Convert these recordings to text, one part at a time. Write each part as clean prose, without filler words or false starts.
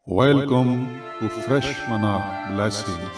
Welcome to Fresh Manna Blessings.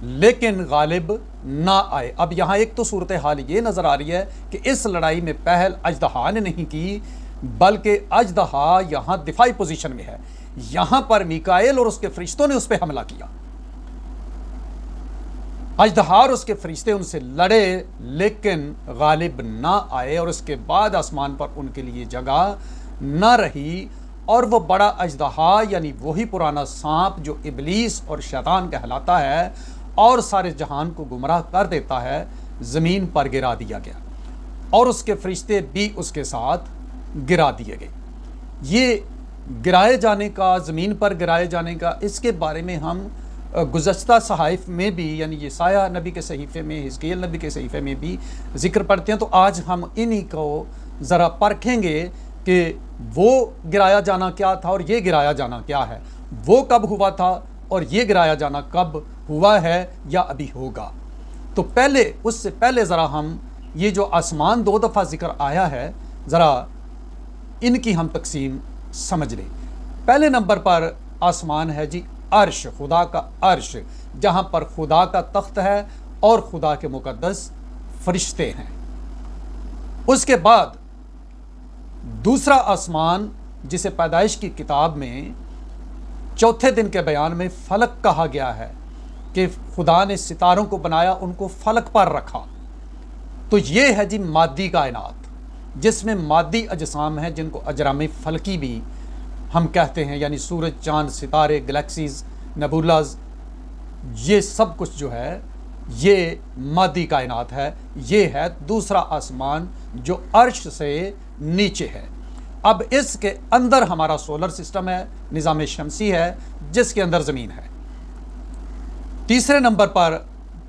لیکن غالب نہ آئے۔ اب یہاں ایک تو صورتحال یہ نظر آ رہی ہے کہ اس لڑائی میں پہل اژدہا نے نہیں کی، بلکہ اژدہا یہاں دفاعی پوزیشن میں ہے۔ یہاں پر میکائیل اور اس کے فرشتوں نے اس پہ حملہ کیا، اژدہا اور اس کے فرشتے ان سے لڑے لیکن غالب نہ آئے، اور اس کے بعد آسمان پر ان کے لیے جگہ نہ رہی، اور وہ بڑا اژدہا یعنی وہی پرانا سانپ جو ابلیس اور شیطان کہلاتا ہے اور سارے جہان کو گمراہ کر دیتا ہے، زمین پر گرا دیا گیا، اور اس کے فرشتے بھی اس کے ساتھ گرا دیے گئے۔ یہ گرائے جانے کا، زمین پر گرائے جانے کا، اس کے بارے میں ہم گزشتہ صحائف میں بھی، یعنی یسایہ نبی کے صحیفے میں، حزقیل نبی کے صحیفے میں بھی ذکر پڑھتے ہیں۔ تو آج ہم انہی کو ذرا پرکھیں گے کہ وہ گرایا جانا کیا تھا اور یہ گرایا جانا کیا ہے، وہ کب ہوا تھا اور یہ گرایا جانا کب ہوا ہے یا ابھی ہوگا۔ تو پہلے، اس سے پہلے ذرا ہم یہ جو آسمان 2 دفعہ ذکر آیا ہے، ذرا ان کی ہم تقسیم سمجھ لیں۔ پہلے نمبر پر آسمان ہے جی عرش، خدا کا عرش، جہاں پر خدا کا تخت ہے اور خدا کے مقدس فرشتے ہیں۔ اس کے بعد دوسرا آسمان جسے پیدائش کی کتاب میں 4تھے دن کے بیان میں فلک کہا گیا ہے کہ خدا نے ستاروں کو بنایا، ان کو فلک پر رکھا۔ تو یہ ہے جی مادی کائنات، جس میں مادی اجسام ہیں جن کو اجرام فلکی بھی ہم کہتے ہیں، یعنی سورج، چاند، ستارے، گلیکسیز، نیبولاز، یہ سب کچھ جو ہے یہ مادی کائنات ہے۔ یہ ہے دوسرا آسمان جو عرش سے نیچے ہے۔ اب اس کے اندر ہمارا سولر سسٹم ہے، نظام شمسی ہے، جس کے اندر زمین ہے۔ تیسرے نمبر پر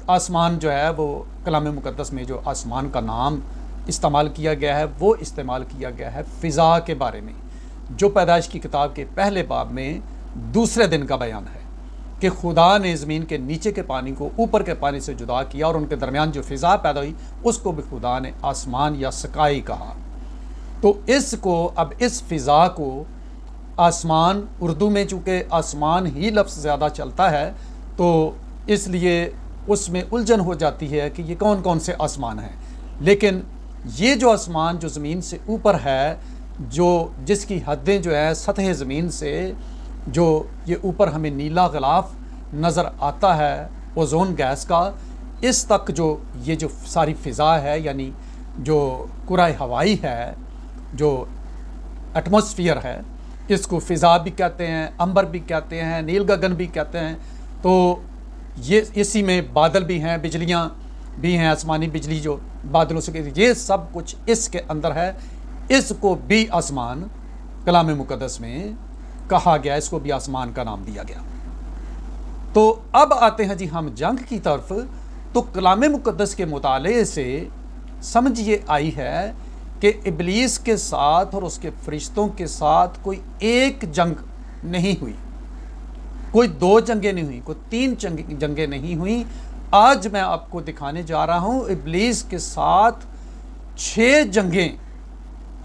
آسمان جو ہے وہ کلام مقدس میں جو آسمان کا نام استعمال کیا گیا ہے، وہ استعمال کیا گیا ہے فضا کے بارے میں، جو پیدائش کی کتاب کے پہلے باب میں دوسرے دن کا بیان ہے کہ خدا نے زمین کے نیچے کے پانی کو اوپر کے پانی سے جدا کیا، اور ان کے درمیان جو فضا پیدا ہوئی اس کو بھی خدا نے آسمان یا سکائی کہا۔ تو اس کو، اب اس فضا کو آسمان، اردو میں چونکہ آسمان ہی لفظ زیادہ چلتا ہے تو اس لیے اس میں الجھن ہو جاتی ہے کہ یہ کون کون سے آسمان ہیں، لیکن یہ جو آسمان جو زمین سے اوپر ہے، جو جس کی حدیں جو ہے سطح زمین سے جو یہ اوپر ہمیں نیلا غلاف نظر آتا ہے اوزون گیس کا، اس تک جو یہ جو ساری فضا ہے، یعنی جو کرۂ ہوائی ہے، جو ایٹماسفیئر ہے، اس کو فضا بھی کہتے ہیں، امبر بھی کہتے ہیں، نیل گگن بھی کہتے ہیں۔ تو یہ اسی میں بادل بھی ہیں، بجلیاں بھی ہیں، آسمانی بجلی جو بادلوں سے، یہ سب کچھ اس کے اندر ہے۔ اس کو بھی آسمان کلام مقدس میں کہا گیا، اس کو بھی آسمان کا نام دیا گیا۔ تو اب آتے ہیں جی ہم جنگ کی طرف۔ تو کلام مقدس کے مطالعے سے سمجھ یہ آئی ہے کہ ابلیس کے ساتھ اور اس کے فرشتوں کے ساتھ کوئی ایک جنگ نہیں ہوئی، کوئی 2 جنگیں نہیں ہوئی، کوئی 3 جنگیں نہیں ہوئیں۔ آج میں آپ کو دکھانے جا رہا ہوں ابلیس کے ساتھ 6 جنگیں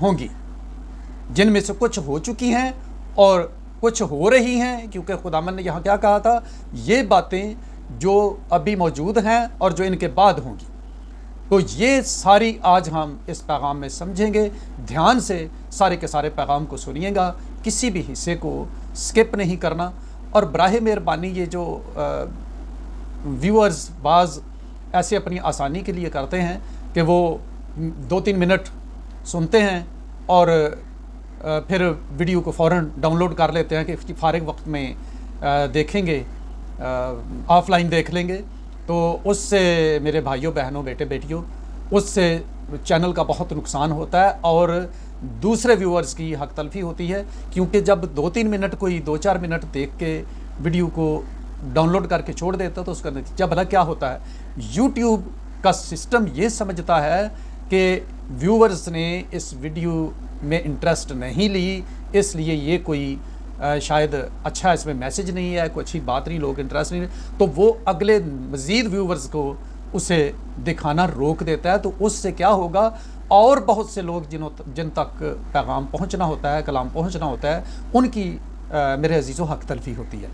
ہوں گی، جن میں سے کچھ ہو چکی ہیں اور کچھ ہو رہی ہیں، کیونکہ خداوند نے یہاں کیا کہا تھا، یہ باتیں جو ابھی موجود ہیں اور جو ان کے بعد ہوں گی۔ تو یہ ساری آج ہم اس پیغام میں سمجھیں گے۔ دھیان سے سارے کے سارے پیغام کو سنیے گا، کسی بھی حصے کو سکپ نہیں کرنا، اور براہ مہربانی یہ جو ویورز بعض ایسے اپنی آسانی کے لیے کرتے ہیں کہ وہ 2-3 منٹ سنتے ہیں اور پھر ویڈیو کو فوراً ڈاؤن لوڈ کر لیتے ہیں کہ فارغ وقت میں دیکھیں گے، آف لائن دیکھ لیں گے، تو اس سے میرے بھائیوں، بہنوں، بیٹے بیٹیوں، اس سے چینل کا بہت نقصان ہوتا ہے اور دوسرے ویورز کی حق تلفی ہوتی ہے، کیونکہ جب 2-3 منٹ کوئی 2-4 منٹ دیکھ کے ویڈیو کو ڈاؤن لوڈ کر کے چھوڑ دیتا تو اس کا نتیجہ بھلا کیا ہوتا ہے۔ یوٹیوب کا سسٹم یہ سمجھتا ہے کہ ویورز نے اس ویڈیو میں انٹرسٹ نہیں لی، اس لیے یہ کوئی شاید اچھا اس میں میسج نہیں ہے، کوئی اچھی بات نہیں، لوگ انٹرسٹ نہیں، تو وہ اگلے مزید ویورز کو اسے دکھانا روک دیتا ہے۔ تو اس سے کیا ہوگا، اور بہت سے لوگ جن تک پیغام پہنچنا ہوتا ہے، کلام پہنچنا ہوتا ہے، ان کی میرے عزیزوں حق تلفی ہوتی ہے۔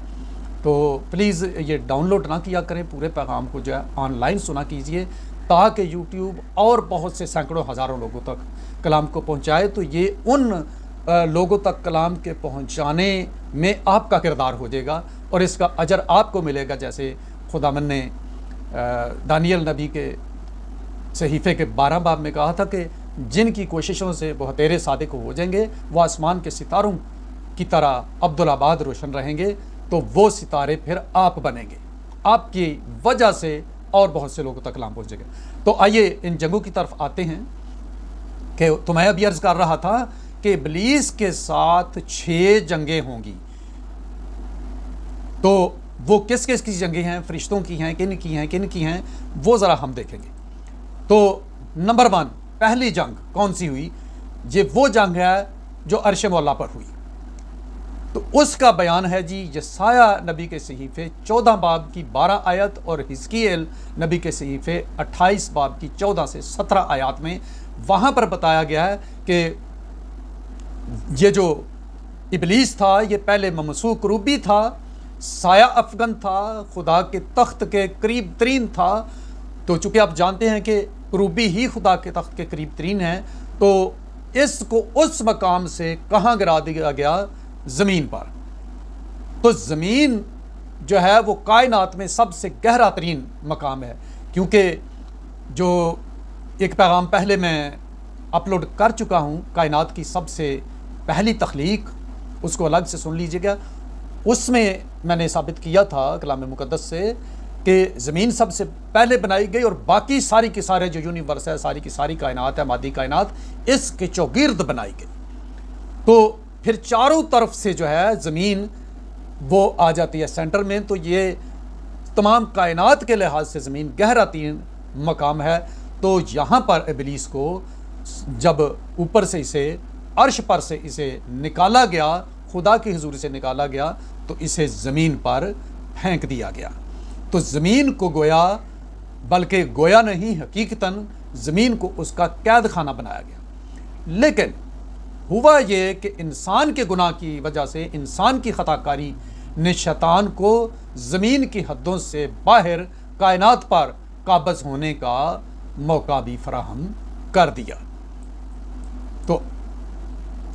تو پلیز یہ ڈاؤن لوڈ نہ کیا کریں، پورے پیغام کو جو ہے آن لائن سنا کیجئے تاکہ یوٹیوب اور بہت سے سینکڑوں ہزاروں لوگوں تک کلام کو پہنچائے۔ تو یہ ان لوگوں تک کلام کے پہنچانے میں آپ کا کردار ہو جائے گا اور اس کا اجر آپ کو ملے گا، جیسے خداوند نے دانیل نبی کے صحیفے کے 12 باب میں کہا تھا کہ جن کی کوششوں سے وہ ہتھیرے صادق ہو جائیں گے وہ آسمان کے ستاروں کی طرح عبدالآباد روشن رہیں گے، تو وہ ستارے پھر آپ بنیں گے، آپ کی وجہ سے اور بہت سے لوگوں تک کلام پہنچے گا۔ تو آئیے ان جنگوں کی طرف آتے ہیں کہ تو میں ابھی عرض کر رہا تھا کہ ابلیس کے ساتھ 6 جنگیں ہوں گی۔ تو وہ کس کس کی جنگیں ہیں، فرشتوں کی ہیں، کن کی ہیں وہ ذرا ہم دیکھیں گے۔ تو نمبر 1 پہلی جنگ کون سی ہوئی؟ یہ وہ جنگ ہے جو عرش مولا پر ہوئی۔ تو اس کا بیان ہے جی یسایہ نبی کے صحیفے 14 باب کی 12 آیت اور حزقیل نبی کے صحیفے 28 باب کی 14 سے 17 آیات میں۔ وہاں پر بتایا گیا ہے کہ یہ جو ابلیس تھا یہ پہلے ممسوک کروبی تھا، سایہ افغن تھا، خدا کے تخت کے قریب ترین تھا۔ تو چونکہ آپ جانتے ہیں کہ کروبی ہی خدا کے تخت کے قریب ترین ہے، تو اس کو اس مقام سے کہاں گرا دیا گیا؟ زمین پر۔ تو زمین جو ہے وہ کائنات میں سب سے گہرا ترین مقام ہے، کیونکہ جو ایک پیغام پہلے میں اپلوڈ کر چکا ہوں کائنات کی سب سے پہلی تخلیق، اس کو الگ سے سن لیجئے گا۔ اس میں نے ثابت کیا تھا کلام مقدس سے کہ زمین سب سے پہلے بنائی گئی اور باقی ساری کے سارے جو یونیورس ہے، ساری کی ساری کائنات ہے، مادی کائنات، اس کے چوگرد بنائی گئی۔ تو پھر چاروں طرف سے جو ہے زمین وہ آ جاتی ہے سینٹر میں۔ تو یہ تمام کائنات کے لحاظ سے زمین گہرا ترین مقام ہے۔ تو یہاں پر ابلیس کو جب اوپر سے اسے عرش پر سے اسے نکالا گیا، خدا کی حضور سے نکالا گیا، تو اسے زمین پر پھینک دیا گیا۔ تو زمین کو گویا، بلکہ گویا نہیں حقیقتاً زمین کو اس کا قید خانہ بنایا گیا۔ لیکن ہوا یہ کہ انسان کے گناہ کی وجہ سے، انسان کی خطا کاری نے شیطان کو زمین کی حدوں سے باہر کائنات پر قابض ہونے کا موقع بھی فراہم کر دیا۔ تو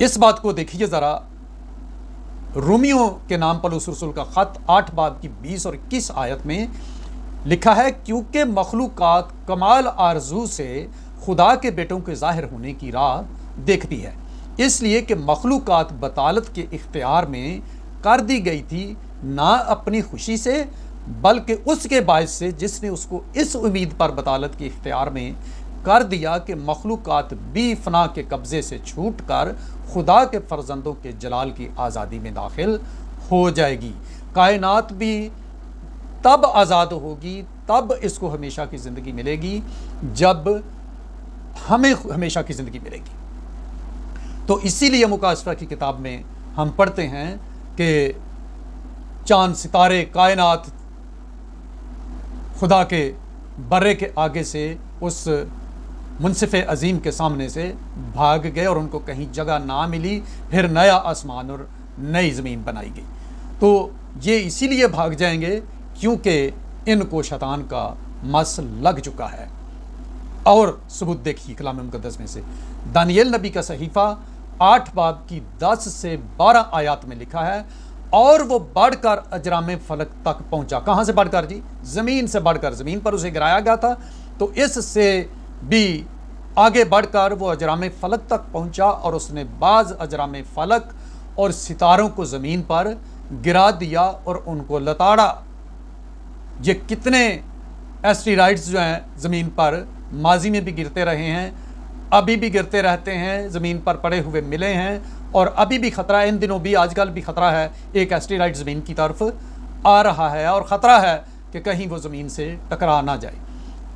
اس بات کو دیکھیے ذرا، رومیوں کے نام پولس رسول کا خط 8 باب کی 20 اور 21 آیت میں لکھا ہے، کیونکہ مخلوقات کمال آرزو سے خدا کے بیٹوں کے ظاہر ہونے کی راہ دیکھتی ہے، اس لیے کہ مخلوقات بطالت کے اختیار میں کر دی گئی تھی، نہ اپنی خوشی سے بلکہ اس کے باعث سے جس نے اس کو اس امید پر بطالت کے اختیار میں کر دیا کہ مخلوقات بھی فنا کے قبضے سے چھوٹ کر خدا کے فرزندوں کے جلال کی آزادی میں داخل ہو جائے گی۔ کائنات بھی تب آزاد ہوگی، تب اس کو ہمیشہ کی زندگی ملے گی جب ہمیں ہمیشہ کی زندگی ملے گی۔ تو اسی لیے مکاشفہ کی کتاب میں ہم پڑھتے ہیں کہ چاند ستارے کائنات خدا کے برے کے آگے سے اس منصف عظیم کے سامنے سے بھاگ گئے اور ان کو کہیں جگہ نہ ملی، پھر نیا آسمان اور نئی زمین بنائی گئی۔ تو یہ اسی لیے بھاگ جائیں گے کیونکہ ان کو شیطان کا مس لگ چکا ہے۔ اور ثبوت دیکھیے کلام مقدس میں سے، دانیل نبی کا صحیفہ 8 باب کی 10 سے 12 آیات میں لکھا ہے، اور وہ بڑھ کر اجرام فلک تک پہنچا۔ کہاں سے بڑھ کر جی؟ زمین سے بڑھ کر، زمین پر اسے گرایا گیا تھا، تو اس سے بھی آگے بڑھ کر وہ اجرام فلک تک پہنچا، اور اس نے بعض اجرام فلک اور ستاروں کو زمین پر گرا دیا اور ان کو لتاڑا۔ یہ کتنے ایسٹیرائڈز جو ہیں زمین پر ماضی میں بھی گرتے رہے ہیں، ابھی بھی گرتے رہتے ہیں، زمین پر پڑے ہوئے ملے ہیں، اور ابھی بھی خطرہ ہے، ان دنوں بھی آج کل بھی خطرہ ہے، ایک ایسٹیرائڈ زمین کی طرف آ رہا ہے اور خطرہ ہے کہ کہیں وہ زمین سے ٹکرا نہ جائے۔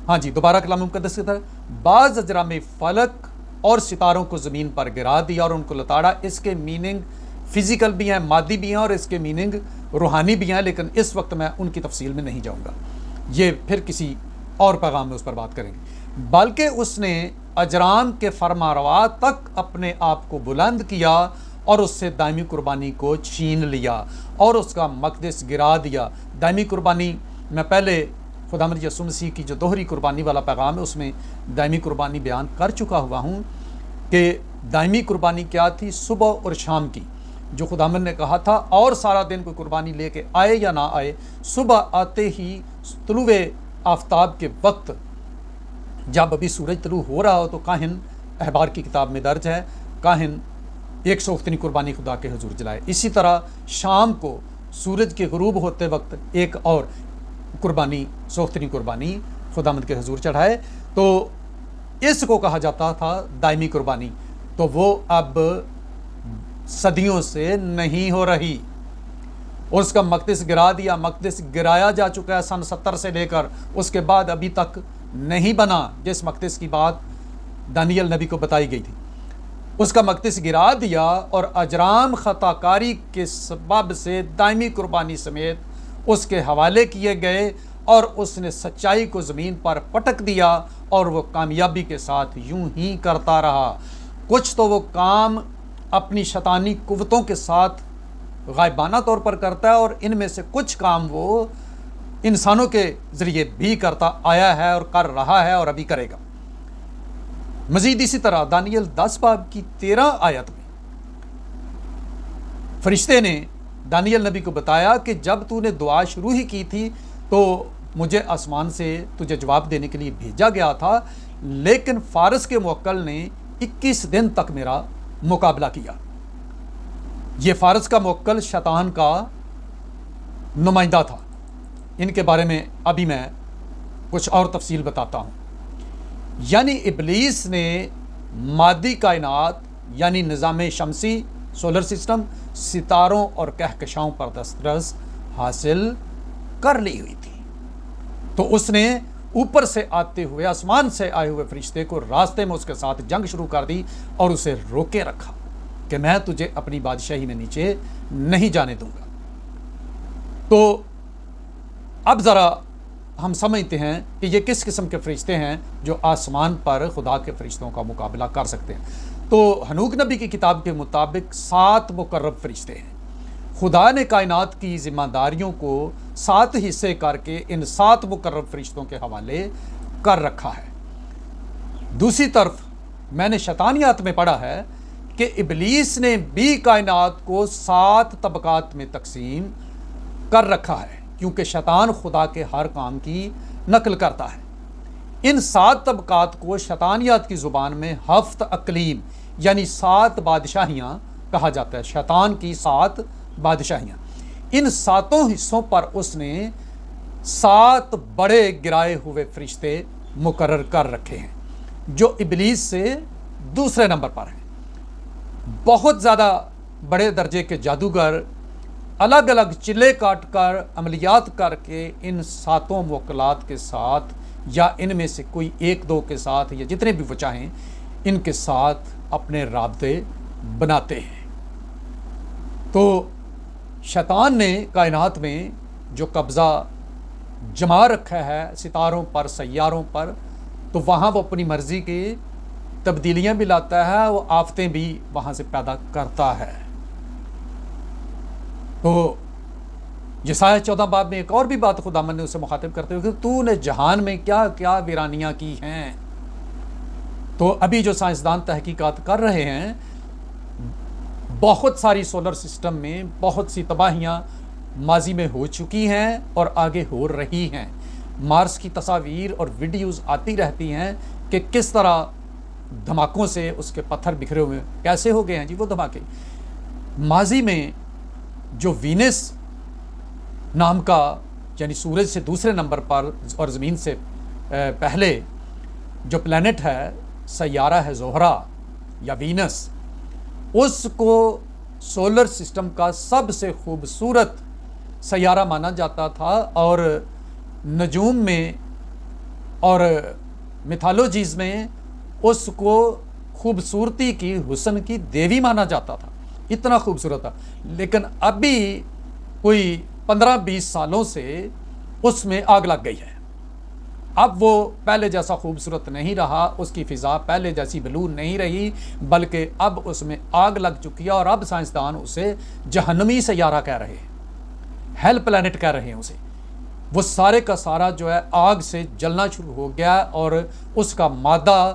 ہاں جی، دوبارہ کلام مقدس کی طرف، بعض اجرام فلک اور ستاروں کو زمین پر گرا دیا اور ان کو لتاڑا۔ اس کے میننگ فزیکل بھی ہیں، مادی بھی ہیں، اور اس کے میننگ روحانی بھی ہیں، لیکن اس وقت میں ان کی تفصیل میں نہیں جاؤں گا، یہ پھر کسی اور پیغام میں اس پر بات کریں گے۔ بلکہ اس نے اجرام کے فرمانروا تک اپنے آپ کو بلند کیا اور اس سے دائمی قربانی کو چھین لیا اور اس کا مقدس گرا دیا۔ دائمی قربانی میں پہلے خداوند یسوع مسیح کی جو دوہری قربانی والا پیغام ہے اس میں دائمی قربانی بیان کر چکا ہوا ہوں کہ دائمی قربانی کیا تھی، صبح اور شام کی، جو خداوند نے کہا تھا اور سارا دن کوئی قربانی لے کے آئے یا نہ آئے، صبح آتے ہی طلوع آفتاب کے وقت جب ابھی سورج طلوع ہو رہا ہو تو کاہن، احبار کی کتاب میں درج ہے، کاہن ایک سوختنی قربانی خدا کے حضور جلائے۔ اسی طرح شام کو سورج کے غروب ہوتے وقت ایک اور قربانی، سوختنی قربانی خداوند کے حضور چڑھائے۔ تو اس کو کہا جاتا تھا دائمی قربانی، تو وہ اب صدیوں سے نہیں ہو رہی، اور اس کا مقدس گرا دیا، مقدس گرایا جا چکا ہے سن 70 سے لے کر اس کے بعد ابھی تک نہیں بنا، جس مقدس کی بات دانیل نبی کو بتائی گئی تھی، اس کا مقدس گرا دیا، اور اجرام خطا کاری کے سبب سے دائمی قربانی سمیت اس کے حوالے کیے گئے، اور اس نے سچائی کو زمین پر پٹک دیا، اور وہ کامیابی کے ساتھ یوں ہی کرتا رہا۔ کچھ تو وہ کام اپنی شیطانی قوتوں کے ساتھ غائبانہ طور پر کرتا ہے، اور ان میں سے کچھ کام وہ انسانوں کے ذریعے بھی کرتا آیا ہے اور کر رہا ہے اور ابھی کرے گا۔ مزید اسی طرح دانیل 10 باب کی 13 آیت میں فرشتے نے دانیل نبی کو بتایا کہ جب تو نے دعا شروع ہی کی تھی تو مجھے آسمان سے تجھے جواب دینے کے لیے بھیجا گیا تھا، لیکن فارس کے موکل نے 21 دن تک میرا مقابلہ کیا۔ یہ فارس کا موکل شیطان کا نمائندہ تھا، ان کے بارے میں ابھی میں کچھ اور تفصیل بتاتا ہوں۔ یعنی ابلیس نے مادی کائنات یعنی نظام شمسی، سولر سسٹم، ستاروں اور کہکشاؤں پر دسترس حاصل کر لی ہوئی تھی، تو اس نے اوپر سے آتے ہوئے، آسمان سے آئے ہوئے فرشتے کو راستے میں اس کے ساتھ جنگ شروع کر دی اور اسے روکے رکھا کہ میں تجھے اپنی بادشاہی میں نیچے نہیں جانے دوں گا۔ تو اب ذرا ہم سمجھتے ہیں کہ یہ کس قسم کے فرشتے ہیں جو آسمان پر خدا کے فرشتوں کا مقابلہ کر سکتے ہیں۔ تو حنوک نبی کی کتاب کے مطابق 7 مقرب فرشتے ہیں۔ خدا نے کائنات کی ذمہ داریوں کو 7 حصے کر کے ان 7 مقرب فرشتوں کے حوالے کر رکھا ہے۔ دوسری طرف میں نے شیطانیات میں پڑھا ہے کہ ابلیس نے بھی کائنات کو 7 طبقات میں تقسیم کر رکھا ہے، کیونکہ شیطان خدا کے ہر کام کی نقل کرتا ہے۔ ان 7 طبقات کو شیطانیات کی زبان میں 7 اقلیم یعنی 7 بادشاہیاں کہا جاتا ہے، شیطان کی 7 بادشاہیاں۔ ان 7 حصوں پر اس نے 7 بڑے گرائے ہوئے فرشتے مقرر کر رکھے ہیں، جو ابلیس سے دوسرے نمبر پر ہیں۔ بہت زیادہ بڑے درجے کے جادوگر الگ الگ چلے کاٹ کر عملیات کر کے ان 7 موکلات کے ساتھ یا ان میں سے کوئی 1-2 کے ساتھ یا جتنے بھی وہ چاہیں ان کے ساتھ اپنے رابطے بناتے ہیں۔ تو شیطان نے کائنات میں جو قبضہ جما رکھا ہے ستاروں پر، سیاروں پر، تو وہاں وہ اپنی مرضی کی تبدیلیاں بھی لاتا ہے، وہ آفتیں بھی وہاں سے پیدا کرتا ہے۔ تو یسایہ 14 باب میں ایک اور بھی بات خداوند نے اسے مخاطب کرتے ہوئے کہ تو نے جہان میں کیا کیا ویرانیاں کی ہیں۔ تو ابھی جو سائنسدان تحقیقات کر رہے ہیں، بہت ساری سولر سسٹم میں بہت سی تباہیاں ماضی میں ہو چکی ہیں اور آگے ہو رہی ہیں۔ مارس کی تصاویر اور ویڈیوز آتی رہتی ہیں کہ کس طرح دھماکوں سے اس کے پتھر بکھرے ہوئے کیسے ہو گئے ہیں جی وہ دھماکے۔ ماضی میں جو وینس نام کا یعنی سورج سے دوسرے نمبر پر اور زمین سے پہلے جو پلانٹ ہے، سیارہ ہے زہرہ یا وینس، اس کو سولر سسٹم کا سب سے خوبصورت سیارہ مانا جاتا تھا، اور نجوم میں اور میتھالوجیز میں اس کو خوبصورتی کی، حسن کی دیوی مانا جاتا تھا، اتنا خوبصورت تھا۔ لیکن ابھی کوئی 15-20 سالوں سے اس میں آگ لگ گئی ہے، اب وہ پہلے جیسا خوبصورت نہیں رہا، اس کی فضا پہلے جیسی بلو نہیں رہی، بلکہ اب اس میں آگ لگ چکی ہے، اور اب سائنسدان اسے جہنمی سیارہ کہہ رہے ہیں، ہیل پلانٹ کہہ رہے ہیں اسے۔ وہ سارے کا سارا جو ہے آگ سے جلنا شروع ہو گیا، اور اس کا مادہ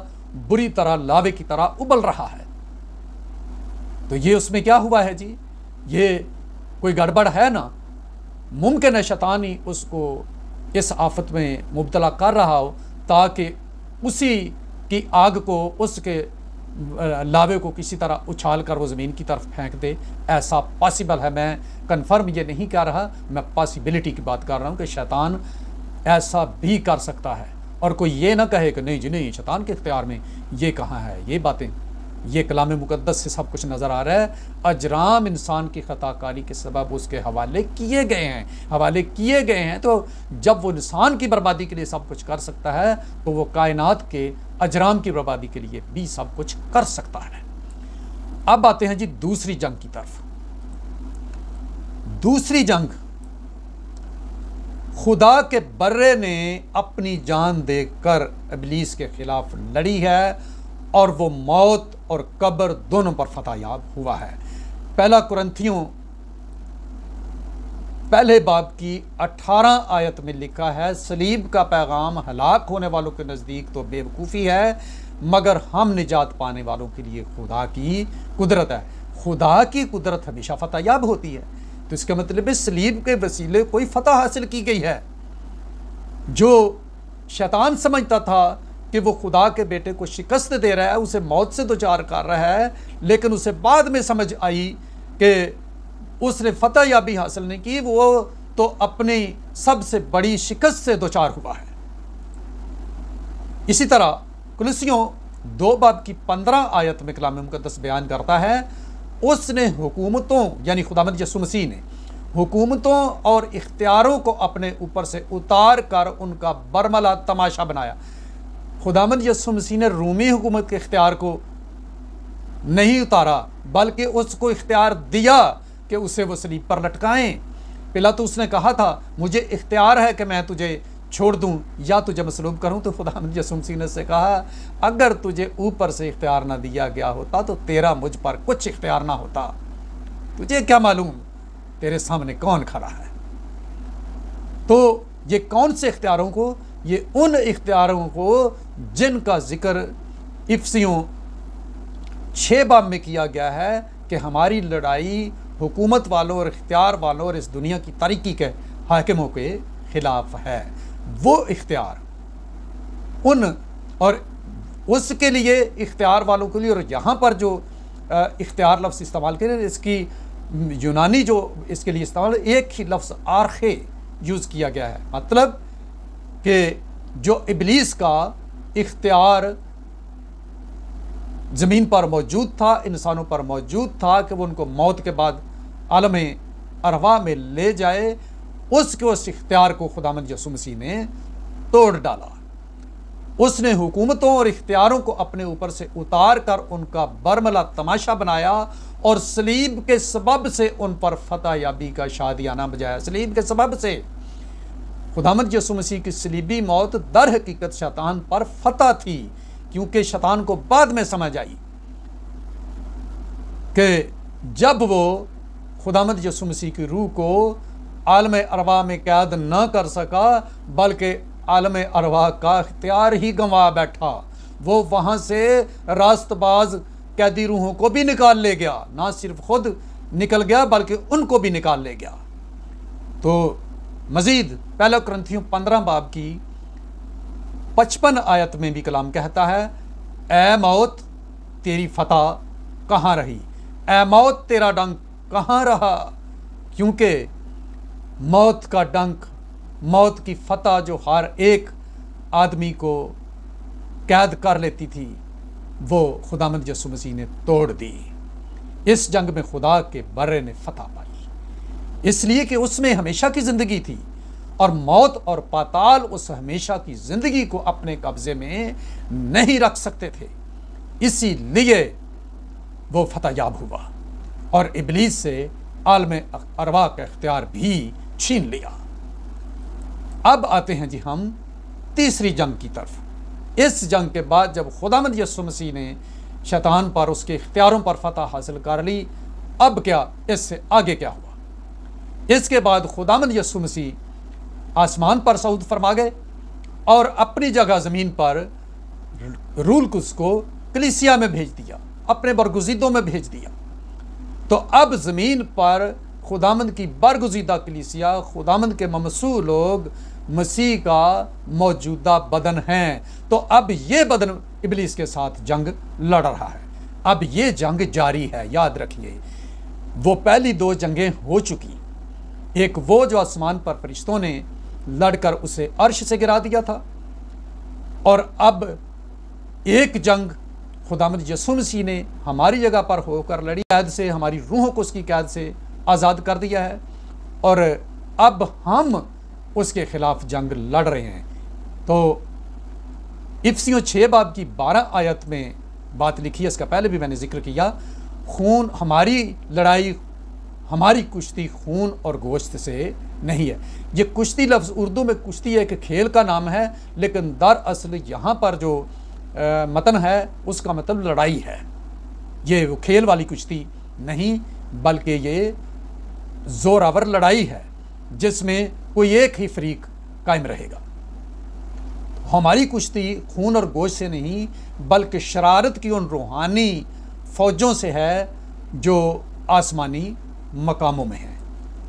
بری طرح لاوے کی طرح ابل رہا ہے۔ تو یہ اس میں کیا ہوا ہے جی؟ یہ کوئی گڑبڑ ہے نا؟ ممکن ہے شیطان ہی اس کو اس آفت میں مبتلا کر رہا ہو، تاکہ اسی کی آگ کو، اس کے لاوے کو کسی طرح اچھال کر وہ زمین کی طرف پھینک دے۔ ایسا پاسبل ہے، میں کنفرم یہ نہیں کہہ رہا، میں پاسبلٹی کی بات کر رہا ہوں کہ شیطان ایسا بھی کر سکتا ہے۔ اور کوئی یہ نہ کہے کہ نہیں جی نہیں، شیطان کے اختیار میں یہ کہاں ہے، یہ باتیں، یہ کلام مقدس سے سب کچھ نظر آ رہا ہے۔ اجرام انسان کی خطا کاری کے سبب اس کے حوالے کیے گئے ہیں، تو جب وہ انسان کی بربادی کے لیے سب کچھ کر سکتا ہے، تو وہ کائنات کے اجرام کی بربادی کے لیے بھی سب کچھ کر سکتا ہے۔ اب آتے ہیں جی دوسری جنگ کی طرف۔ دوسری جنگ خدا کے برے نے اپنی جان دے کر ابلیس کے خلاف لڑی ہے، اور وہ موت اور قبر دونوں پر فتح یاب ہوا ہے۔ پہلا قرنتھیوں پہلے باب کی 18 آیت میں لکھا ہے، صلیب کا پیغام ہلاک ہونے والوں کے نزدیک تو بے وقوفی ہے، مگر ہم نجات پانے والوں کے لیے خدا کی قدرت ہے۔ خدا کی قدرت ہمیشہ فتح یاب ہوتی ہے، تو اس کا مطلب ہے صلیب کے وسیلے کوئی فتح حاصل کی گئی ہے۔ جو شیطان سمجھتا تھا کہ وہ خدا کے بیٹے کو شکست دے رہا ہے، اسے موت سے دوچار کر رہا ہے، لیکن اسے بعد میں سمجھ آئی کہ اس نے فتح یابی حاصل نہیں کی، وہ تو اپنی سب سے بڑی شکست سے دوچار ہوا ہے۔ اسی طرح کولوسیوں 2 باب کی 15 آیت میں کلام مقدس بیان کرتا ہے، اس نے حکومتوں یعنی خداوند یسوع مسیح نے حکومتوں اور اختیاروں کو اپنے اوپر سے اتار کر ان کا برملا تماشا بنایا۔ خداوند یسوع مسیح نے رومی حکومت کے اختیار کو نہیں اتارا، بلکہ اس کو اختیار دیا کہ اسے وہ صلیب پر لٹکائیں۔ پلاطس نے کہا تھا، مجھے اختیار ہے کہ میں تجھے چھوڑ دوں یا تجھے مصلوب کروں، تو خداوند یسوع مسیح نے اس سے کہا، اگر تجھے اوپر سے اختیار نہ دیا گیا ہوتا تو تیرا مجھ پر کچھ اختیار نہ ہوتا، تجھے کیا معلوم تیرے سامنے کون کھڑا ہے۔ تو یہ کون سے اختیاروں کو؟ یہ ان اختیاروں کو جن کا ذکر افسیوں 6 باب میں کیا گیا ہے کہ ہماری لڑائی حکومت والوں اور اختیار والوں اور اس دنیا کی تاریکی کے حاکموں کے خلاف ہے۔ وہ اختیار ان اور اس کے لیے اختیار والوں کے لیے، اور یہاں پر جو اختیار لفظ استعمال کریں، اس کی یونانی جو اس کے لیے استعمال، ایک ہی لفظ آرخے یوز کیا گیا ہے، مطلب کہ جو ابلیس کا اختیار زمین پر موجود تھا، انسانوں پر موجود تھا کہ وہ ان کو موت کے بعد عالم ارواح میں لے جائے، اس اختیار کو خداوند یسوع مسیح نے توڑ ڈالا۔ اس نے حکومتوں اور اختیاروں کو اپنے اوپر سے اتار کر ان کا برملا تماشا بنایا، اور صلیب کے سبب سے ان پر فتح یابی کا شادیانہ بجایا۔ صلیب کے سبب سے خداوند یسوع مسیح کی صلیبی موت در حقیقت شیطان پر فتح تھی، کیونکہ شیطان کو بعد میں سمجھ آئی کہ جب وہ خداوند یسوع مسیح کی روح کو عالم ارواح میں قید نہ کر سکا، بلکہ عالم ارواح کا اختیار ہی گنوا بیٹھا، وہ وہاں سے راست باز قیدی روحوں کو بھی نکال لے گیا، نہ صرف خود نکل گیا بلکہ ان کو بھی نکال لے گیا۔ تو مزید پہلا قرنتھیوں 15 باب کی 55 آیت میں بھی کلام کہتا ہے، اے موت تیری فتح کہاں رہی، اے موت تیرا ڈنک کہاں رہا، کیونکہ موت کا ڈنک، موت کی فتح جو ہر ایک آدمی کو قید کر لیتی تھی، وہ خداوند یسوع مسیح نے توڑ دی۔ اس جنگ میں خدا کے برے نے فتح پائی، اس لیے کہ اس میں ہمیشہ کی زندگی تھی، اور موت اور پاتال اس ہمیشہ کی زندگی کو اپنے قبضے میں نہیں رکھ سکتے تھے، اسی لیے وہ فتح یاب ہوا اور ابلیس سے عالم ارواح کا اختیار بھی چھین لیا۔ اب آتے ہیں جی ہم تیسری جنگ کی طرف۔ اس جنگ کے بعد جب خداوند یسوع مسیح نے شیطان پر، اس کے اختیاروں پر فتح حاصل کر لی، اب کیا، اس سے آگے کیا ہوا؟ اس کے بعد خداوند یسوع مسیح آسمان پر صعود فرما گئے اور اپنی جگہ زمین پر روح القدس کو کلیسیا میں بھیج دیا، اپنے برگزیدوں میں بھیج دیا۔ تو اب زمین پر خداوند کی برگزیدہ کلیسیا، خداوند کے ممسوح لوگ مسیح کا موجودہ بدن ہیں۔ تو اب یہ بدن ابلیس کے ساتھ جنگ لڑ رہا ہے، اب یہ جنگ جاری ہے۔ یاد رکھیے، وہ پہلی دو جنگیں ہو چکی، ایک وہ جو آسمان پر فرشتوں نے لڑ کر اسے عرش سے گرا دیا تھا، اور اب ایک جنگ خداوند یسوع مسیح نے ہماری جگہ پر ہو کر لڑی، قید سے، ہماری روحوں کو اس کی قید سے آزاد کر دیا ہے، اور اب ہم اس کے خلاف جنگ لڑ رہے ہیں۔ تو افسیوں 6 باب کی 12 آیت میں بات لکھی ہے، اس کا پہلے بھی میں نے ذکر کیا، خون، ہماری لڑائی، ہماری کشتی خون اور گوشت سے نہیں ہے۔ یہ کشتی لفظ اردو میں کشتی ایک کھیل کا نام ہے، لیکن دراصل یہاں پر جو متن ہے اس کا مطلب لڑائی ہے۔ یہ وہ کھیل والی کشتی نہیں، بلکہ یہ زوراور لڑائی ہے جس میں کوئی ایک ہی فریق قائم رہے گا۔ ہماری کشتی خون اور گوشت سے نہیں، بلکہ شرارت کی ان روحانی فوجوں سے ہے جو آسمانی مقاموں میں ہیں۔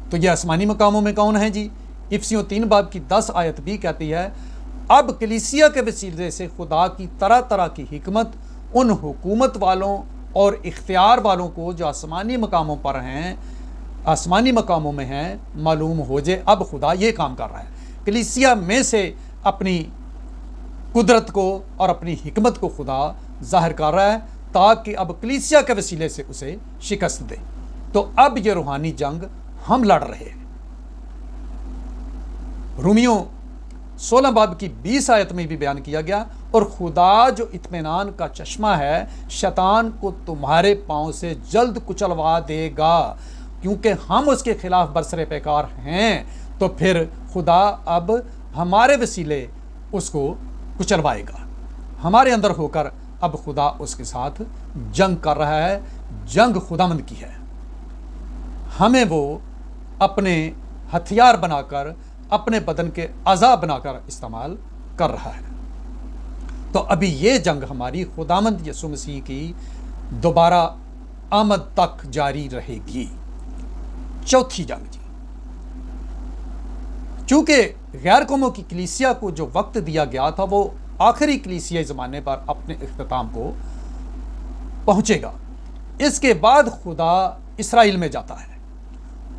تو یہ آسمانی مقاموں میں کون ہیں جی؟ افسیوں 3 باب کی 10 آیت بھی کہتی ہے، اب کلیسیا کے وسیلے سے خدا کی طرح طرح کی حکمت ان حکومت والوں اور اختیار والوں کو جو آسمانی مقاموں پر ہیں، آسمانی مقاموں میں ہیں، معلوم ہو جائے۔ اب خدا یہ کام کر رہا ہے، کلیسیا میں سے اپنی قدرت کو اور اپنی حکمت کو خدا ظاہر کر رہا ہے، تاکہ اب کلیسیا کے وسیلے سے اسے شکست دے۔ تو اب یہ روحانی جنگ ہم لڑ رہے ہیں۔ رومیوں 16 باب کی 20 آیت میں بھی بیان کیا گیا، اور خدا جو اطمینان کا چشمہ ہے، شیطان کو تمہارے پاؤں سے جلد کچلوا دے گا، کیونکہ ہم اس کے خلاف برسر پیکار ہیں۔ تو پھر خدا اب ہمارے وسیلے اس کو کچلوائے گا، ہمارے اندر ہو کر اب خدا اس کے ساتھ جنگ کر رہا ہے۔ جنگ خداوند کی ہے، ہمیں وہ اپنے ہتھیار بنا کر، اپنے بدن کے اعضاء بنا کر استعمال کر رہا ہے۔ تو ابھی یہ جنگ ہماری خداوند یسوع مسیح کی دوبارہ آمد تک جاری رہے گی۔ چوتھی جنگ جی، چونکہ غیر قوموں کی کلیسیا کو جو وقت دیا گیا تھا وہ آخری کلیسیائی زمانے پر اپنے اختتام کو پہنچے گا۔ اس کے بعد خدا اسرائیل میں جاتا ہے،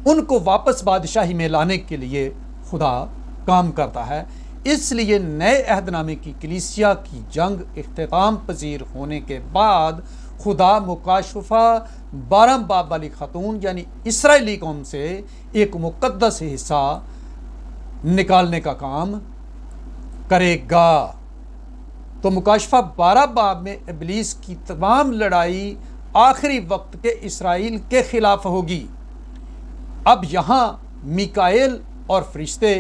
ان کو واپس بادشاہی میں لانے کے لیے خدا کام کرتا ہے۔ اس لیے نئے عہد نامے کی کلیسیا کی جنگ اختتام پذیر ہونے کے بعد خدا مکاشفہ 12 باب والی خاتون یعنی اسرائیلی قوم سے ایک مقدس حصہ نکالنے کا کام کرے گا۔ تو مکاشفہ 12 باب میں ابلیس کی تمام لڑائی آخری وقت کے اسرائیل کے خلاف ہوگی۔ اب یہاں میکائیل اور فرشتے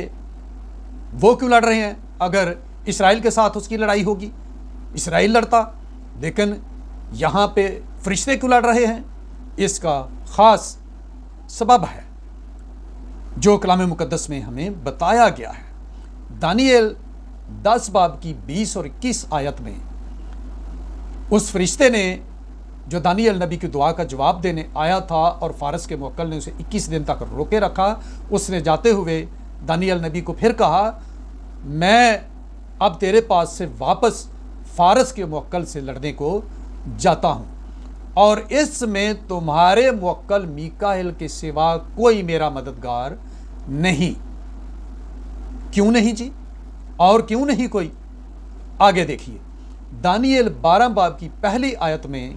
وہ کیوں لڑ رہے ہیں؟ اگر اسرائیل کے ساتھ اس کی لڑائی ہوگی، اسرائیل لڑتا، لیکن یہاں پہ فرشتے کیوں لڑ رہے ہیں؟ اس کا خاص سبب ہے جو کلام مقدس میں ہمیں بتایا گیا ہے۔ دانیل 10 باب کی 20 اور 21 آیت میں اس فرشتے نے جو دانیل نبی کی دعا کا جواب دینے آیا تھا اور فارس کے موکل نے اسے 21 دن تک روکے رکھا، اس نے جاتے ہوئے دانیل نبی کو پھر کہا، میں اب تیرے پاس سے واپس فارس کے موکل سے لڑنے کو جاتا ہوں، اور اس میں تمہارے موکل میکائیل کے سوا کوئی میرا مددگار نہیں۔ کیوں نہیں جی؟ اور کیوں نہیں کوئی؟ آگے دیکھیے، دانیل 12 باب کی پہلی آیت میں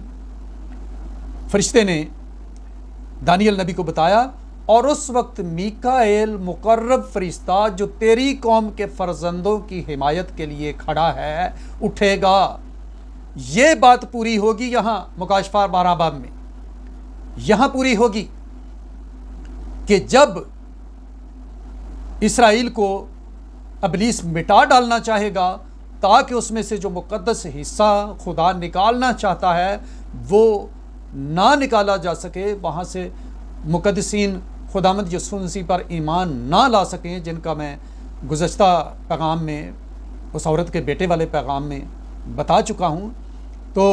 فرشتے نے دانیل نبی کو بتایا، اور اس وقت میکائیل مقرب فرشتہ جو تیری قوم کے فرزندوں کی حمایت کے لیے کھڑا ہے اٹھے گا۔ یہ بات پوری ہوگی یہاں مکاشفہ 12 باب میں، یہاں پوری ہوگی کہ جب اسرائیل کو ابلیس مٹا ڈالنا چاہے گا تاکہ اس میں سے جو مقدس حصہ خدا نکالنا چاہتا ہے وہ نہ نکالا جا سکے، وہاں سے مقدسین خداوند یسوع مسیح پر ایمان نہ لا سکیں، جن کا میں گزشتہ پیغام میں اس عورت کے بیٹے والے پیغام میں بتا چکا ہوں۔ تو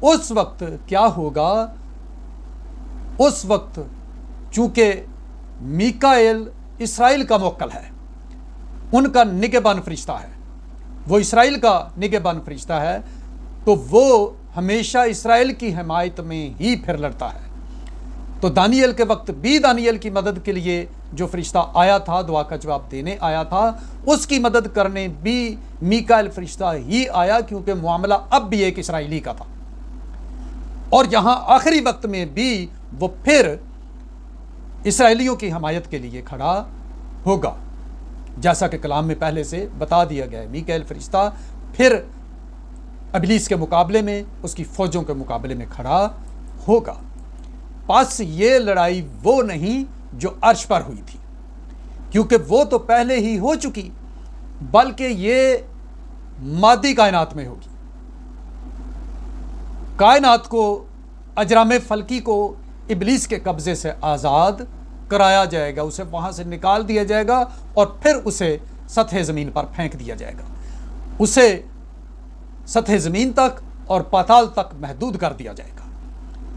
اس وقت کیا ہوگا؟ اس وقت چونکہ میکائیل اسرائیل کا موکل ہے، ان کا نگہبان فرشتہ ہے، وہ اسرائیل کا نگہبان فرشتہ ہے، تو وہ ہمیشہ اسرائیل کی حمایت میں ہی پھر لڑتا ہے۔ تو دانیل کے وقت بھی دانیل کی مدد کے لیے جو فرشتہ آیا تھا، دعا کا جواب دینے آیا تھا، اس کی مدد کرنے بھی میکائیل فرشتہ ہی آیا، کیونکہ معاملہ اب بھی ایک اسرائیلی کا تھا۔ اور یہاں آخری وقت میں بھی وہ پھر اسرائیلیوں کی حمایت کے لیے کھڑا ہوگا، جیسا کہ کلام میں پہلے سے بتا دیا گیا ہے۔ میکائیل فرشتہ پھر ابلیس کے مقابلے میں، اس کی فوجوں کے مقابلے میں کھڑا ہوگا۔ پس یہ لڑائی وہ نہیں جو عرش پر ہوئی تھی، کیونکہ وہ تو پہلے ہی ہو چکی، بلکہ یہ مادی کائنات میں ہوگی۔ کائنات کو، اجرام فلکی کو ابلیس کے قبضے سے آزاد کرایا جائے گا، اسے وہاں سے نکال دیا جائے گا اور پھر اسے سطح زمین پر پھینک دیا جائے گا، اسے سطح زمین تک اور پاتال تک محدود کر دیا جائے گا،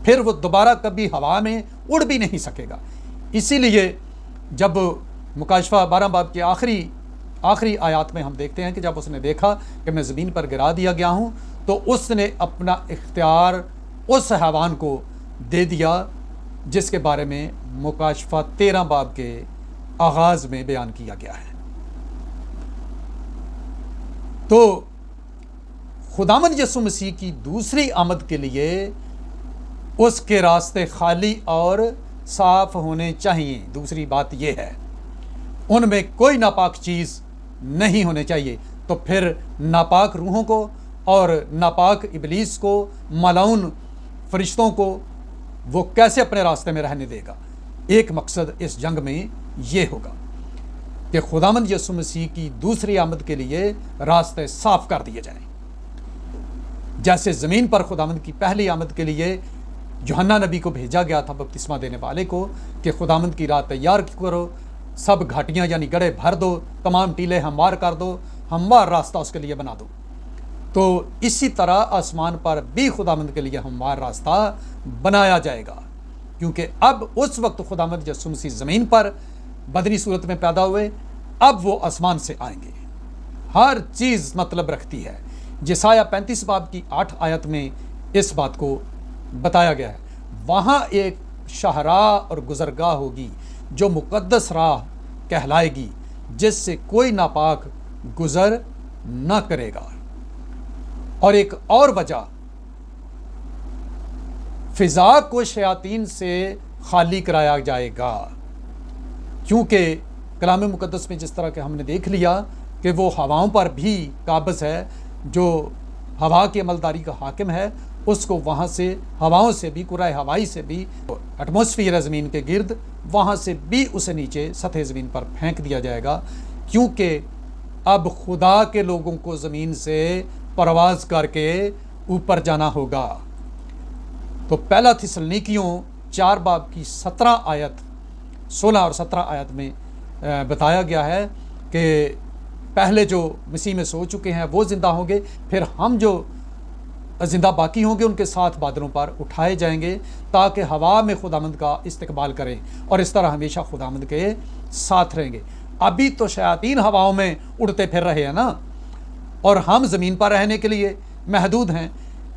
پھر وہ دوبارہ کبھی ہوا میں اڑ بھی نہیں سکے گا۔ اسی لیے جب مکاشفہ 12 باب کے آخری آیات میں ہم دیکھتے ہیں کہ جب اس نے دیکھا کہ میں زمین پر گرا دیا گیا ہوں، تو اس نے اپنا اختیار اس حیوان کو دے دیا جس کے بارے میں مکاشفہ 13 باب کے آغاز میں بیان کیا گیا ہے۔ تو خداوند یسوع مسیح کی دوسری آمد کے لیے اس کے راستے خالی اور صاف ہونے چاہیے۔ دوسری بات یہ ہے، ان میں کوئی ناپاک چیز نہیں ہونے چاہیے۔ تو پھر ناپاک روحوں کو اور ناپاک ابلیس کو، ملعون فرشتوں کو وہ کیسے اپنے راستے میں رہنے دے گا؟ ایک مقصد اس جنگ میں یہ ہوگا کہ خداوند یسوع مسیح کی دوسری آمد کے لیے راستے صاف کر دیے جائیں، جیسے زمین پر خداوند کی پہلی آمد کے لیے یوحنا نبی کو بھیجا گیا تھا، بپتسمہ دینے والے کو، کہ خداوند کی راہ تیار کرو، سب گھاٹیاں یعنی گڑھے بھر دو، تمام ٹیلے ہموار کر دو، ہموار راستہ اس کے لیے بنا دو۔ تو اسی طرح آسمان پر بھی خداوند کے لیے ہموار راستہ بنایا جائے گا، کیونکہ اب اس وقت خداوند یسوع مسیح زمین پر بدنی صورت میں پیدا ہوئے، اب وہ آسمان سے آئیں گے۔ ہر چیز مطلب رکھتی ہے۔ یسایہ 35 باب کی 8 آیت میں اس بات کو بتایا گیا ہے۔ وہاں ایک شاہراہ اور گزرگاہ ہوگی جو مقدس راہ کہلائے گی، جس سے کوئی ناپاک گزر نہ کرے گا۔ اور ایک اور وجہ، فضا کو شیاطین سے خالی کرایا جائے گا، کیونکہ کلام مقدس میں جس طرح کہ ہم نے دیکھ لیا کہ وہ ہواؤں پر بھی قابض ہے، جو ہوا کی عملداری کا حاکم ہے، اس کو وہاں سے، ہواؤں سے بھی، کرۂ ہوائی سے بھی، ایٹماسفیئر ہے زمین کے گرد، وہاں سے بھی اسے نیچے سطح زمین پر پھینک دیا جائے گا، کیونکہ اب خدا کے لوگوں کو زمین سے پرواز کر کے اوپر جانا ہوگا۔ تو پہلا تھسلنیکیوں 4 باب کی 17 آیت، 16 اور 17 آیت میں بتایا گیا ہے کہ پہلے جو مسیح میں سو چکے ہیں وہ زندہ ہوں گے، پھر ہم جو زندہ باقی ہوں گے ان کے ساتھ بادلوں پر اٹھائے جائیں گے، تاکہ ہوا میں خداوند کا استقبال کریں اور اس طرح ہمیشہ خداوند کے ساتھ رہیں گے۔ ابھی تو شیاطین ہواؤں میں اڑتے پھر رہے ہیں نا، اور ہم زمین پر رہنے کے لیے محدود ہیں،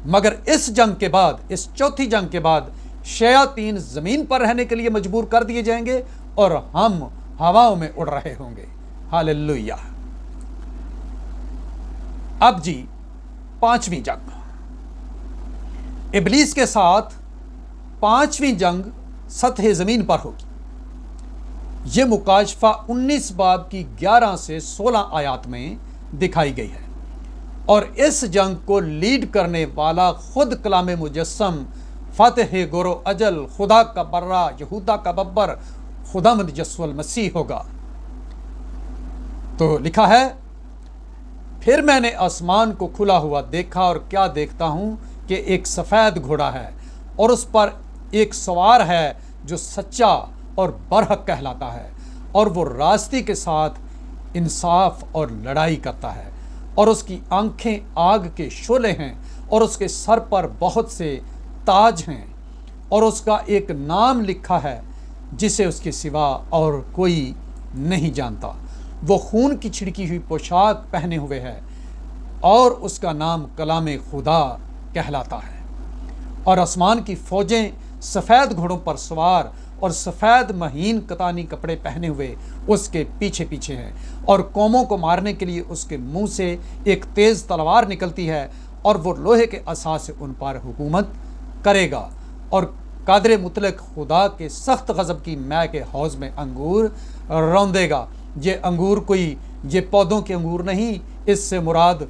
مگر اس جنگ کے بعد، اس چوتھی جنگ کے بعد شیاطین زمین پر رہنے کے لیے مجبور کر دیے جائیں گے اور ہم ہواؤں میں اڑ رہے ہوں گے۔ ہاللویہ۔ اب جی 5ویں جنگ، ابلیس کے ساتھ 5ویں جنگ سطح زمین پر ہوگی۔ یہ مکاشفہ 19 باب کی 11 سے 16 آیات میں دکھائی گئی ہے، اور اس جنگ کو لیڈ کرنے والا خود کلام مجسم، فاتح گورو اجل، خدا کا برہ، یہودا کا ببر، خداوند یسوع المسیح ہوگا۔ تو لکھا ہے پھر میں نے آسمان کو کھلا ہوا دیکھا اور کیا دیکھتا ہوں کہ ایک سفید گھوڑا ہے اور اس پر ایک سوار ہے جو سچا اور برحق کہلاتا ہے اور وہ راستے کے ساتھ انصاف اور لڑائی کرتا ہے اور اس کی آنکھیں آگ کے شعلے ہیں اور اس کے سر پر بہت سے تاج ہیں اور اس کا ایک نام لکھا ہے جسے اس کے سوا اور کوئی نہیں جانتا۔ وہ خون کی چھڑکی ہوئی پوشاک پہنے ہوئے ہے اور اس کا نام کلام خدا کہلاتا ہے۔ اور آسمان کی فوجیں سفید گھوڑوں پر سوار اور سفید مہین کتانی کپڑے پہنے ہوئے اس کے پیچھے پیچھے ہیں، اور قوموں کو مارنے کے لیے اس کے منہ سے ایک تیز تلوار نکلتی ہے اور وہ لوہے کے عصا سے ان پر حکومت کرے گا، اور قادر مطلق خدا کے سخت غضب کی مے کے حوض میں انگور روندے گا۔ یہ پودوں کے انگور نہیں، اس سے مراد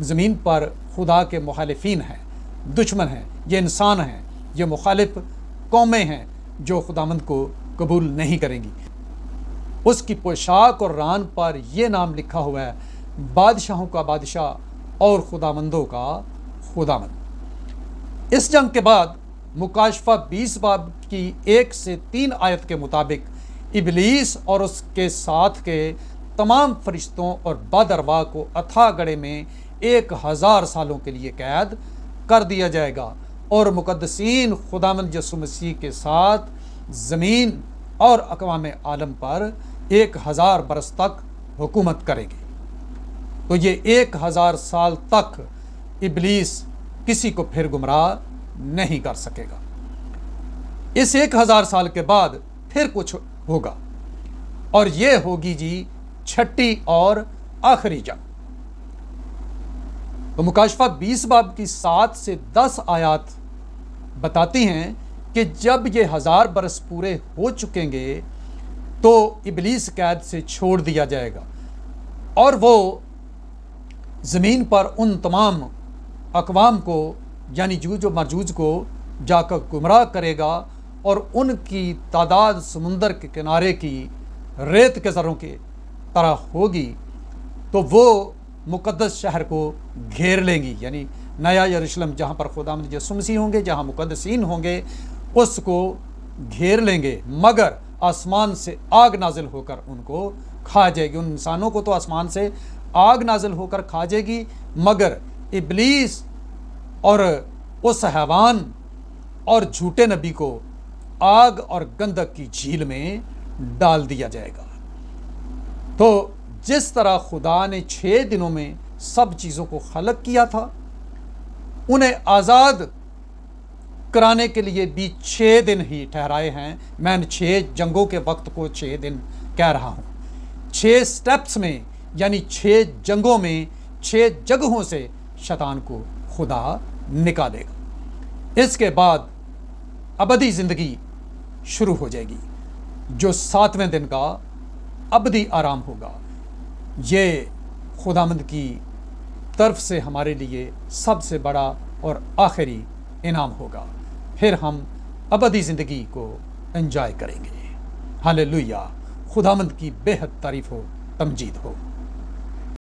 زمین پر خدا کے مخالفین ہیں، دشمن ہیں، یہ انسان ہیں، یہ مخالف قومیں ہیں جو خداوند کو قبول نہیں کریں گی۔ اس کی پوشاک اور ران پر یہ نام لکھا ہوا ہے، بادشاہوں کا بادشاہ اور خداوندوں کا خداوند۔ اس جنگ کے بعد مکاشفہ 20 باب کی 1 سے 3 آیت کے مطابق ابلیس اور اس کے ساتھ کے تمام فرشتوں اور بد ارواح کو اتھا گڑھے میں 1000 سالوں کے لیے قید کر دیا جائے گا، اور مقدسین خداوند یسوع مسیح کے ساتھ زمین اور اقوام عالم پر 1000 برس تک حکومت کرے گی۔ تو یہ 1000 سال تک ابلیس کسی کو پھر گمراہ نہیں کر سکے گا۔ اس 1000 سال کے بعد پھر کچھ ہوگا، اور یہ ہوگی جی چھٹی اور آخری جنگ۔ تو مکاشفہ 20 باب کی 7 سے 10 آیات بتاتی ہیں کہ جب یہ 1000 برس پورے ہو چکیں گے تو ابلیس قید سے چھوڑ دیا جائے گا، اور وہ زمین پر ان تمام اقوام کو یعنی جوج و ماجوج کو جا کر گمراہ کرے گا، اور ان کی تعداد سمندر کے کنارے کی ریت کے ذروں کی طرح ہوگی، تو وہ مقدس شہر کو گھیر لیں گی، یعنی نیا یروشلم جہاں پر خداوند یسوع مسیح ہوں گے، جہاں مقدسین ہوں گے، اس کو گھیر لیں گے، مگر آسمان سے آگ نازل ہو کر ان کو کھا جائے گی۔ ان انسانوں کو تو آسمان سے آگ نازل ہو کر کھا جائے گی، مگر ابلیس اور اس حیوان اور جھوٹے نبی کو آگ اور گندک کی جھیل میں ڈال دیا جائے گا۔ تو جس طرح خدا نے 6 دنوں میں سب چیزوں کو خلق کیا تھا، انہیں آزاد کرانے کے لیے بھی 6 دن ہی ٹھہرائے ہیں۔ میں 6 جنگوں کے وقت کو 6 دن کہہ رہا ہوں۔ 6 سٹیپس میں یعنی 6 جنگوں میں 6 جگہوں سے شیطان کو خدا نکالے گا۔ اس کے بعد ابدی زندگی شروع ہو جائے گی، جو 7ویں دن کا ابدی آرام ہوگا۔ یہ خداوند کی طرف سے ہمارے لیے سب سے بڑا اور آخری انعام ہوگا، پھر ہم ابدی زندگی کو انجوائے کریں گے۔ ہاللیلویہ، خداوند کی بے حد تعریف ہو، تمجید ہو۔